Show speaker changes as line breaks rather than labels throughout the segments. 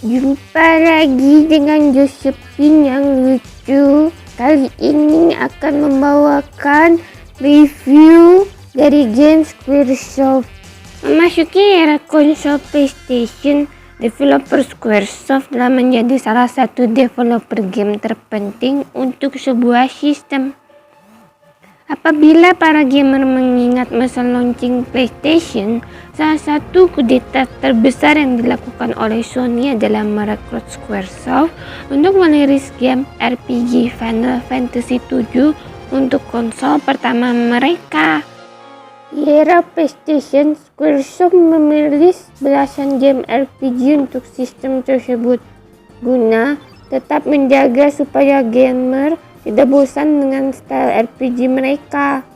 Jumpa lagi dengan Josephine yang lucu. Kali ini akan membawakan review dari game Squaresoft. Memasuki era konsol PlayStation, developer Squaresoft telah menjadi salah satu developer game terpenting untuk sebuah sistem. Apabila para gamer mengingat masa launching PlayStation, salah satu kudeta terbesar yang dilakukan oleh Sony adalah merekrut Squaresoft untuk merilis game RPG Final Fantasy VII untuk konsol pertama mereka. Di era PlayStation, Squaresoft merilis belasan game RPG untuk sistem tersebut, guna tetap menjaga supaya gamer tidak bosan dengan style RPG mereka.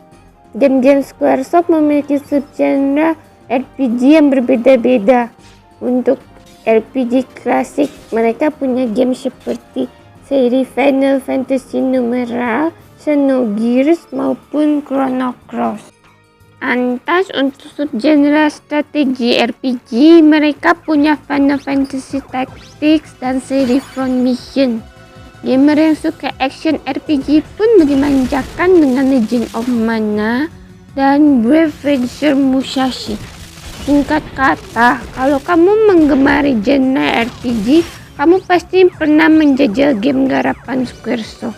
Game-game Squaresoft memiliki subgenre RPG yang berbeda-beda. Untuk RPG klasik, mereka punya game seperti seri Final Fantasy numeral, Xenogears maupun Chrono Cross. Lantas untuk subgenre strategi RPG, mereka punya Final Fantasy Tactics dan seri Front Mission. Gamer yang suka action RPG pun dimanjakan dengan Legend of Mana dan Brave Fencer Musashi. Singkat kata, kalau kamu menggemari genre RPG, kamu pasti pernah menjajal game garapan Squaresoft.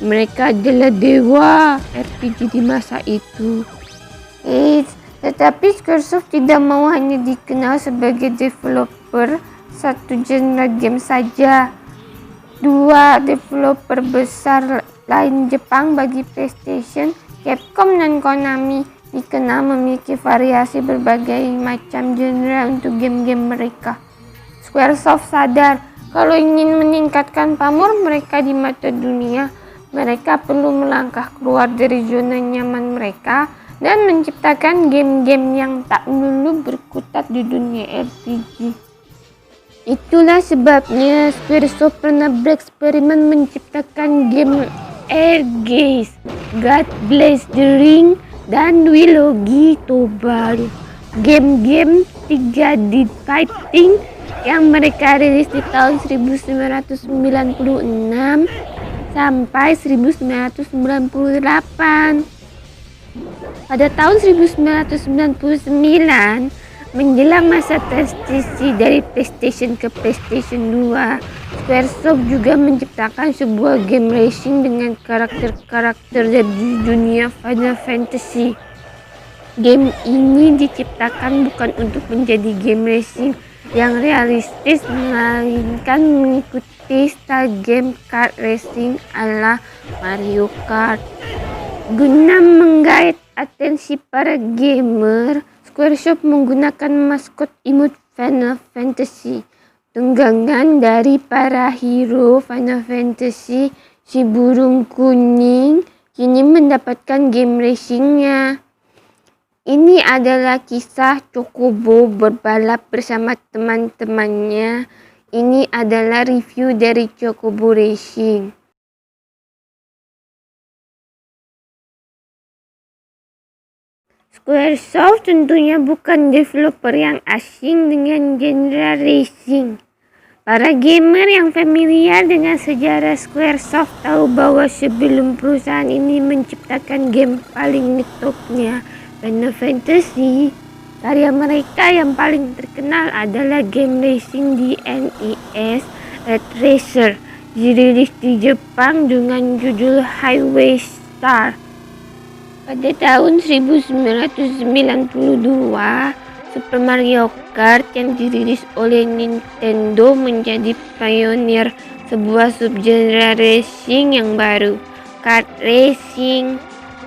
Mereka adalah dewa RPG di masa itu. Tetapi Squaresoft tidak mau hanya dikenal sebagai developer satu genre game saja. Dua developer besar lain Jepang bagi PlayStation, Capcom dan Konami, dikenal memiliki variasi berbagai macam genre untuk game-game mereka. Squaresoft sadar kalau ingin meningkatkan pamor mereka di mata dunia, mereka perlu melangkah keluar dari zona nyaman mereka dan menciptakan game-game yang tak melulu berkutat di dunia RPG. Itulah sebabnya Squaresoft pernah bereksperimen menciptakan game Airgaze, God Bless the Ring, dan Trilogy Tobal. Game-game 3D fighting yang mereka rilis di tahun 1996 sampai 1998. Pada tahun 1999, menjelang masa transisi dari PlayStation ke PlayStation 2, Squaresoft juga menciptakan sebuah game racing dengan karakter-karakter dari dunia Final Fantasy. Game ini diciptakan bukan untuk menjadi game racing yang realistis, melainkan mengikuti style game kart racing ala Mario Kart. Guna menggait atensi para gamer, Squaresoft menggunakan maskot imut Final Fantasy, tunggangan dari para hero Final Fantasy. Si burung kuning kini mendapatkan game racingnya. Ini adalah kisah Chocobo berbalap bersama teman-temannya. Ini adalah review dari Chocobo Racing. Squaresoft tentunya bukan developer yang asing dengan genre racing. Para gamer yang familiar dengan sejarah Squaresoft tahu bahwa sebelum perusahaan ini menciptakan game paling ngetopnya Final Fantasy, karya mereka yang paling terkenal adalah game racing di NES, Red Racer, dirilis di Jepang dengan judul Highway Star. Pada tahun 1992, Super Mario Kart yang dirilis oleh Nintendo menjadi pionir sebuah subgenre racing yang baru, kart racing.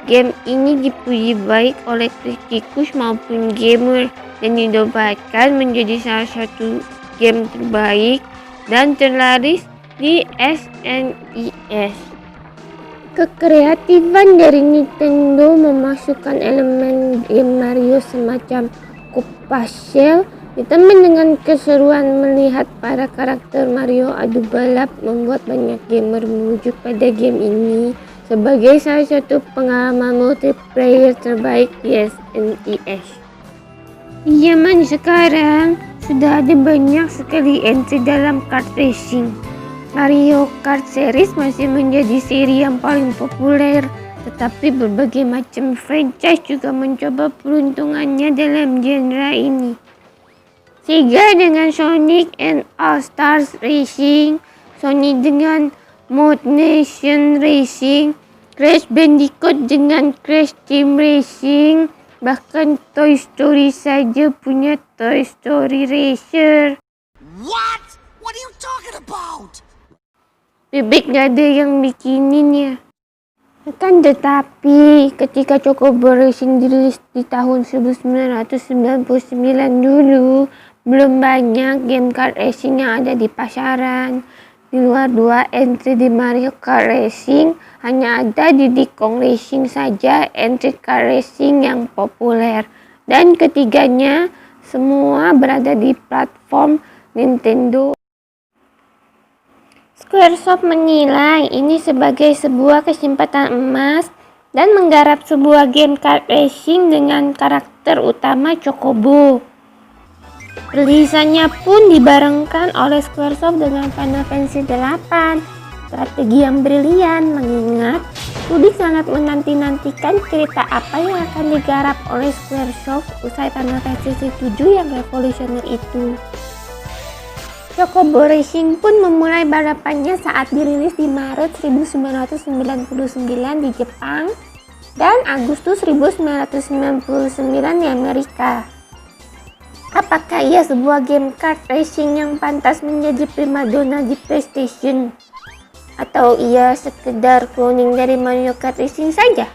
Game ini dipuji baik oleh kritikus maupun gamer dan dinobatkan menjadi salah satu game terbaik dan terlaris di SNES. Kekreatifan dari Nintendo memasukkan elemen game Mario semacam Koopa Shell ditambah dengan keseruan melihat para karakter Mario adu balap membuat banyak gamer merujuk pada game ini sebagai salah satu pengalaman multiplayer terbaik di SNES. Di zaman sekarang, Sudah ada banyak sekali entry dalam kart racing. Mario Kart series masih menjadi seri yang paling populer, tetapi berbagai macam franchise juga mencoba peruntungannya dalam genre ini. Sega dengan Sonic and All-Stars Racing, Sony dengan Mod Nation Racing, Crash Bandicoot dengan Crash Team Racing, bahkan Toy Story saja punya Toy Story Racer.
What? What are you talking about?
Bebek gak ada yang bikinin ya. Akan tetapi ketika Chocobo Racing dirilis di tahun 1999 dulu, belum banyak game kart racing yang ada di pasaran. Di luar dua entry di Mario Kart Racing, hanya ada Diddy Kong Racing saja entry kart racing yang populer. Dan ketiganya semua berada di platform Nintendo. Squaresoft menilai ini sebagai sebuah kesempatan emas dan menggarap sebuah game kart racing dengan karakter utama Chocobo. Rilisannya pun dibarengkan oleh Squaresoft dengan Final Fantasy 8, strategi yang brilian mengingat publik sangat menanti-nantikan cerita apa yang akan digarap oleh Squaresoft usai Final Fantasy 7 yang revolusioner itu. Chocobo Racing pun memulai balapannya saat dirilis di Maret 1999 di Jepang dan Agustus 1999 di Amerika. Apakah ia sebuah game kart racing yang pantas menjadi primadona di PlayStation? Atau ia sekedar cloning dari Mario Kart Racing saja?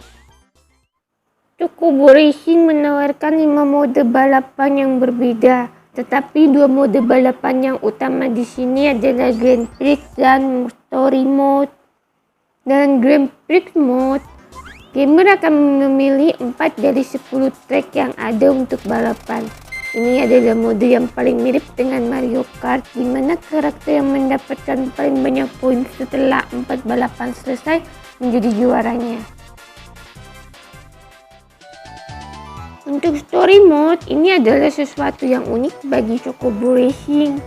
Chocobo Racing menawarkan 5 mode balapan yang berbeda. Tetapi 2 mode balapan yang utama di sini adalah Grand Prix dan Story Mode. Dalam Grand Prix Mode, gamer akan memilih 4 dari 10 track yang ada untuk balapan. Ini adalah mode yang paling mirip dengan Mario Kart, di mana karakter yang mendapatkan paling banyak poin setelah 4 balapan selesai menjadi juaranya. Untuk story mode, ini adalah sesuatu yang unik bagi Chocobo Racing.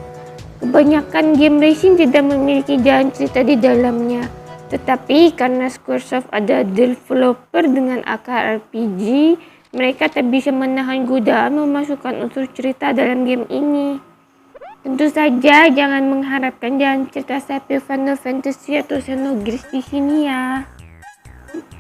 Kebanyakan game racing tidak memiliki jalan cerita di dalamnya. Tetapi karena Squaresoft ada developer dengan akar RPG, mereka tak bisa menahan godaan memasukkan unsur cerita dalam game ini. Tentu saja jangan mengharapkan jalan cerita seperti Final Fantasy atau Xenogears di sini ya.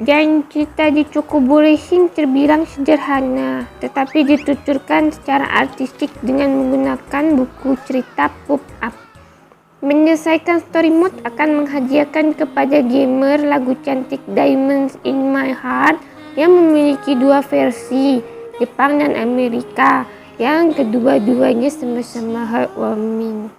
Jalan cerita di Chocobo Racing terbilang sederhana, tetapi dituturkan secara artistik dengan menggunakan buku cerita pop-up. Menyelesaikan story mode akan menghadiahkan kepada gamer lagu cantik Diamonds in My Heart yang memiliki 2 versi, Jepang dan Amerika, yang kedua-duanya sama-sama heartwarming.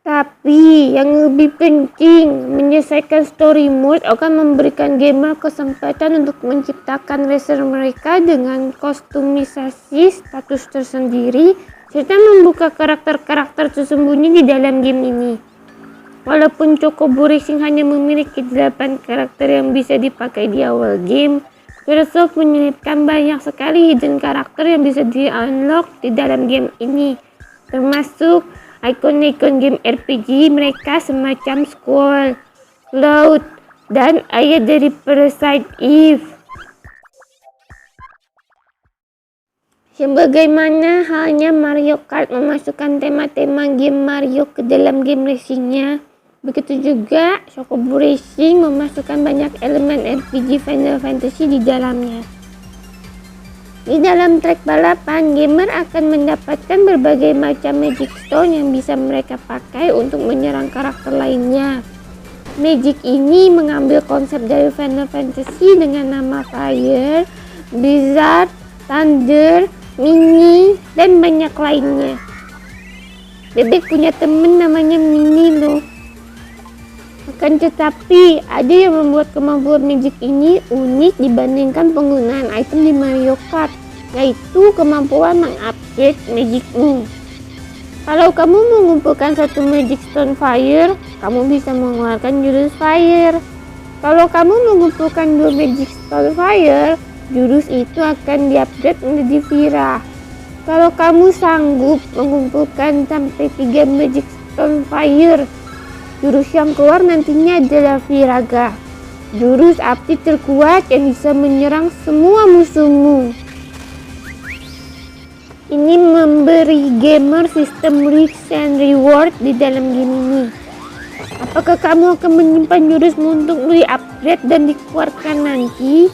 Tapi yang lebih penting, menyelesaikan story mode akan memberikan gamer kesempatan untuk menciptakan racer mereka dengan kostumisasi status tersendiri serta membuka karakter-karakter tersembunyi di dalam game ini. Walaupun Chocobo Racing hanya memiliki 8 karakter yang bisa dipakai di awal game, Squaresoft menyelipkan banyak sekali hidden karakter yang bisa di-unlock di dalam game ini, termasuk ikon-ikon game RPG mereka semacam Squall, Cloud, dan ayah dari Parasite Eve. Sebagaimana halnya Mario Kart memasukkan tema-tema game Mario ke dalam game racingnya, begitu juga Chocobo Racing memasukkan banyak elemen RPG Final Fantasy di dalamnya. Di dalam trek balapan, gamer akan mendapatkan berbagai macam Magic Stone yang bisa mereka pakai untuk menyerang karakter lainnya. Magic ini mengambil konsep dari Final Fantasy dengan nama Fire, Blizzard, Thunder, Mini, dan banyak lainnya. Bebek punya temen namanya Mini loh. Akan tetapi, ada yang membuat kemampuan Magic ini unik dibandingkan penggunaan item di Mario Kart, yaitu kemampuan mengupgrade Magic-mu. Kalau kamu mengumpulkan satu Magic Stone Fire, kamu bisa mengeluarkan jurus Fire. Kalau kamu mengumpulkan 2 Magic Stone Fire, jurus itu akan diupgrade menjadi Fira. Kalau kamu sanggup mengumpulkan sampai 3 Magic Stone Fire, jurus yang keluar nantinya adalah Viraga, jurus api terkuat yang bisa menyerang semua musuhmu. Ini memberi gamer sistem risks and reward di dalam game ini. Apakah kamu akan menyimpan jurusmu untuk di-upgrade dan dikeluarkan nanti?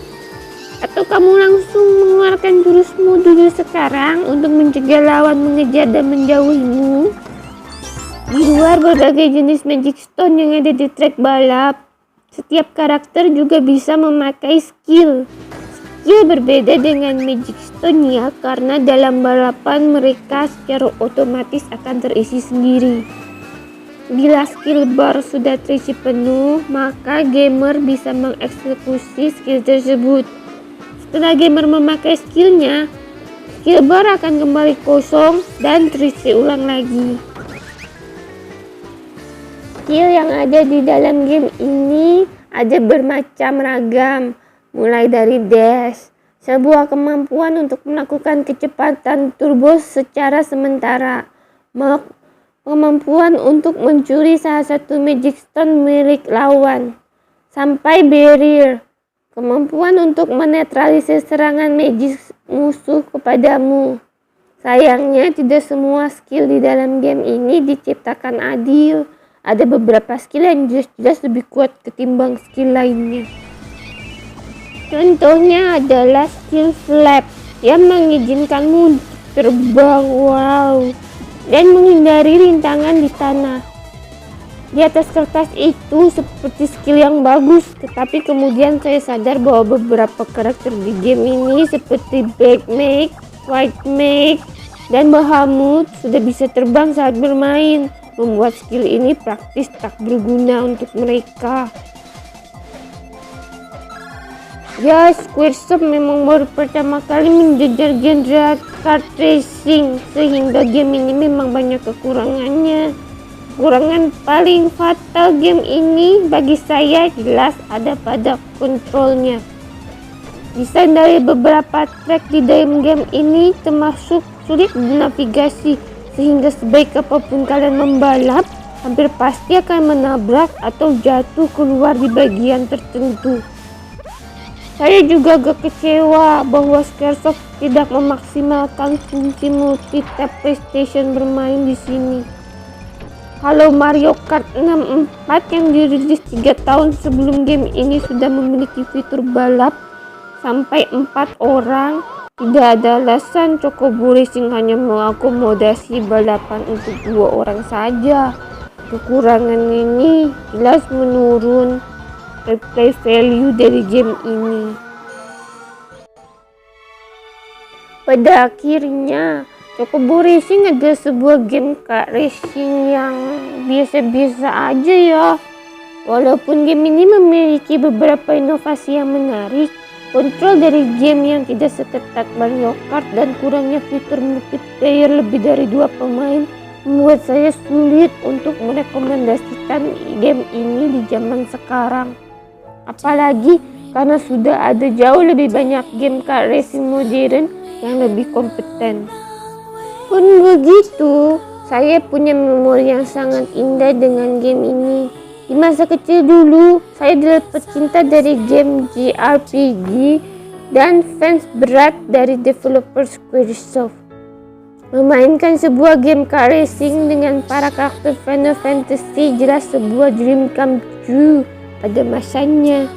Atau kamu langsung mengeluarkan jurusmu dulu sekarang untuk mencegah lawan mengejar dan menjauhimu? Di luar berbagai jenis Magic Stone yang ada di track balap, setiap karakter juga bisa memakai skill. Skill berbeda dengan Magic Stone ya, karena dalam balapan mereka secara otomatis akan terisi sendiri. Bila skill bar sudah terisi penuh, maka gamer bisa mengeksekusi skill tersebut. Setelah gamer memakai skillnya, skill bar akan kembali kosong dan terisi ulang lagi. Skill yang ada di dalam game ini ada bermacam ragam, mulai dari dash, sebuah kemampuan untuk melakukan kecepatan turbo secara sementara, kemampuan untuk mencuri salah satu Magic Stone milik lawan, sampai barrier, kemampuan untuk menetralisir serangan magic musuh kepadamu. Sayangnya tidak semua skill di dalam game ini diciptakan adil. Ada beberapa skill yang jelas-jelas lebih kuat ketimbang skill lainnya. Contohnya adalah skill flap yang mengizinkanmu terbang dan menghindari rintangan di tanah. Di atas kertas itu seperti skill yang bagus, tetapi kemudian saya sadar bahwa beberapa karakter di game ini seperti Black Mage, White Mage, dan Bahamut sudah bisa terbang saat bermain, membuat skill ini praktis tak berguna untuk mereka. Ya, Squaresoft memang baru pertama kali menjejar genre kart racing, sehingga game ini memang banyak kekurangannya. Kekurangan paling fatal game ini bagi saya jelas ada pada kontrolnya. Desain dari beberapa track di dalam game ini termasuk sulit dinavigasi, sehingga sebaik apapun kalian membalap, hampir pasti akan menabrak atau jatuh keluar di bagian tertentu. Saya juga agak kecewa bahwa Squaresoft tidak memaksimalkan fungsi multi-tap PlayStation bermain di sini. Kalau Mario Kart 64 yang dirilis 3 tahun sebelum game ini sudah memiliki fitur balap sampai 4 orang, tidak ada alasan Chocobo Racing hanya mengakomodasi balapan untuk 2 orang saja. Kekurangan ini jelas menurun replay value dari game ini. Pada akhirnya, Chocobo Racing adalah sebuah game kart racing yang biasa-biasa aja ya. Walaupun game ini memiliki beberapa inovasi yang menarik, kontrol dari game yang tidak seketat Mario Kart dan kurangnya fitur multiplayer lebih dari 2 pemain membuat saya sulit untuk merekomendasikan game ini di zaman sekarang. Apalagi karena sudah ada jauh lebih banyak game kart racing modern yang lebih kompeten. Pun begitu, saya punya memori yang sangat indah dengan game ini. Di masa kecil dulu, saya adalah pecinta dari game JRPG dan fans berat dari developer Squaresoft. Memainkan sebuah game car racing dengan para karakter Final Fantasy jelas sebuah dream come true pada masanya.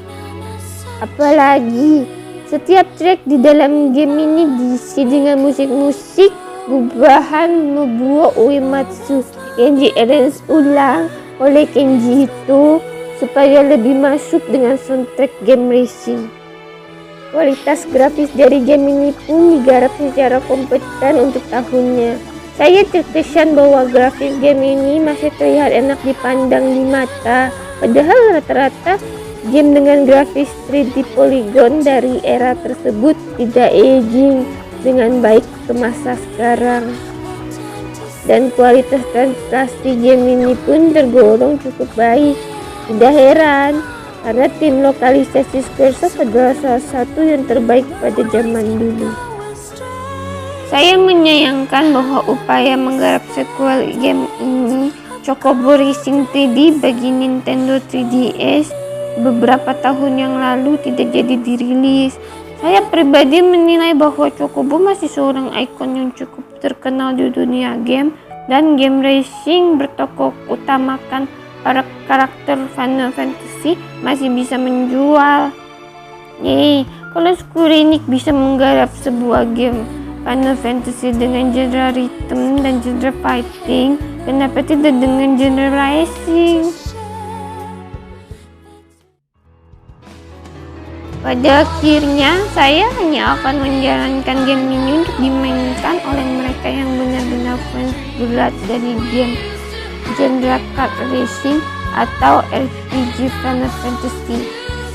Apalagi setiap track di dalam game ini diisi dengan musik-musik gubahan Nobuo Uematsu yang di-arrange ulang oleh Kenji Ito supaya lebih masuk dengan soundtrack game racing. Kualitas grafis dari game ini pun digarap secara kompeten untuk tahunnya. Saya terkesan bahwa grafis game ini masih terlihat enak dipandang di mata, padahal rata-rata game dengan grafis 3D polygon dari era tersebut tidak aging dengan baik ke masa sekarang. Dan kualitas translasi game ini pun tergolong cukup baik. Tidak heran, karena tim lokalisasi Squaresoft adalah salah satu yang terbaik pada zaman dulu. Saya menyayangkan bahwa upaya menggarap sequel game ini, Chocobo Racing 3D bagi Nintendo 3DS, beberapa tahun yang lalu tidak jadi dirilis. Saya pribadi menilai bahwa Chocobo masih seorang ikon yang cukup terkenal di dunia game, dan game racing bertokoh utamakan para karakter Final Fantasy masih bisa menjual. Yeay, kalau Square Enix bisa menggarap sebuah game Final Fantasy dengan genre rhythm dan genre fighting, kenapa tidak dengan genre racing? Pada akhirnya, saya hanya akan menjalankan game ini untuk dimainkan oleh mereka yang benar-benar fans berat dari game genre kart racing atau RPG Final Fantasy.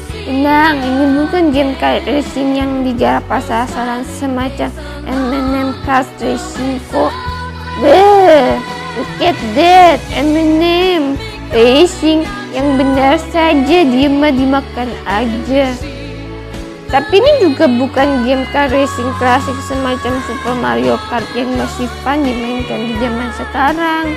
Tenang, ini bukan game kart racing yang digarap asal-asalan semacam M&M Kart Racing kok. Look at that, M&M Racing yang benar saja, dia mah dimakan aja. Tapi ini juga bukan game kart racing klasik semacam Super Mario Kart yang masih fun dimainkan di zaman sekarang.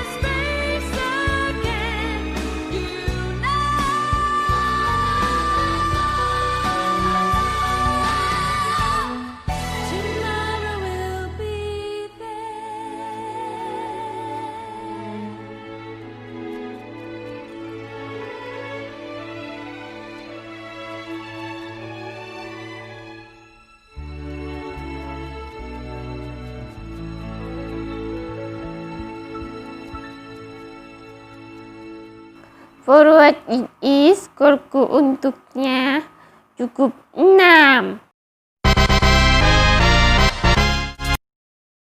For what it is, skorku untuknya cukup 6.